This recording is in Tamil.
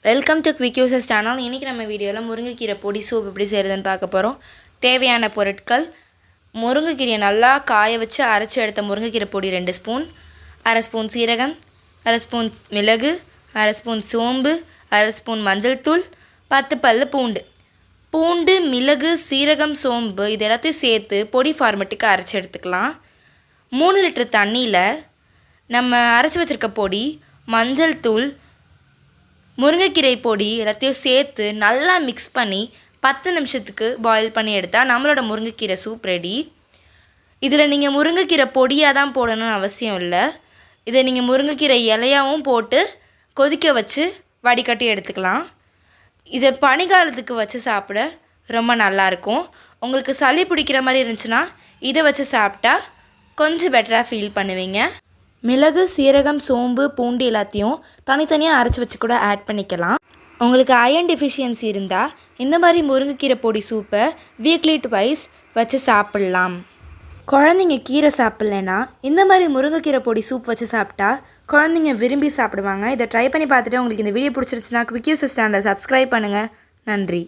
Welcome to quick users channel. இன்றைக்கி நம்ம வீடியோவில் முருங்கைக்கீரை பொடி சூப் எப்படி செய்கிறதுன்னு பார்க்க போகிறோம். தேவையான பொருட்கள்: முருங்கைக்கீரையை நல்லா காய வச்சு அரைச்சி எடுத்த முருங்கைக்கீரை பொடி 2 ஸ்பூன், அரை ஸ்பூன் சீரகம், அரை ஸ்பூன் மிளகு, அரை ஸ்பூன் சோம்பு, அரை ஸ்பூன் மஞ்சள் தூள், 10 பல் பூண்டு, மிளகு, சீரகம், சோம்பு இது எல்லாத்தையும் சேர்த்து பொடி ஃபார்மெட்டுக்கு அரைச்சி எடுத்துக்கலாம். 3 லிட்டர் தண்ணியில் நம்ம அரைச்சி வச்சுருக்க பொடி, மஞ்சள் தூள், முருங்கைக்கீரை பொடி எல்லாத்தையும் சேர்த்து நல்லா மிக்ஸ் பண்ணி 10 நிமிஷத்துக்கு பாயில் பண்ணி எடுத்தால் நம்மளோட முருங்கைக்கீரை சூப் ரெடி. இதில் நீங்கள் முருங்கைக்கீரை பொடியாக தான் போடணும்னு அவசியம் இல்லை. இதை நீங்கள் முருங்கைக்கீரை இலையாகவும் போட்டு கொதிக்க வச்சு வடிகட்டி எடுத்துக்கலாம். இதை பனிக்காலத்துக்கு வச்சு சாப்பிட ரொம்ப நல்லாயிருக்கும். உங்களுக்கு சளி பிடிக்கிற மாதிரி இருந்துச்சுன்னா இதை வச்சு சாப்பிட்டா கொஞ்சம் பெட்டராக ஃபீல் பண்ணுவீங்க. மிளகு, சீரகம், சோம்பு, பூண்டு எல்லாத்தையும் தனித்தனியாக அரைச்சி வச்சு கூட ஆட் பண்ணிக்கலாம். உங்களுக்கு அயர்ன் டெஃபிஷியன்சி இருந்தால் இந்த மாதிரி முருங்கைக்கீரை பொடி சூப்பை வீக்லி ட்வைஸ் வச்சு சாப்பிட்லாம். குழந்தைங்க கீரை சாப்பிட்லன்னா இந்த மாதிரி முருங்கைக்கீரை பொடி சூப் வச்சு சாப்பிட்டா குழந்தைங்க விரும்பி சாப்பிடுவாங்க. இதை ட்ரை பண்ணி பார்த்துட்டு உங்களுக்கு இந்த வீடியோ பிடிச்சிருச்சுன்னா குவிக் யூசர்ஸ் சேனலை சப்ஸ்கிரைப் பண்ணுங்கள். நன்றி.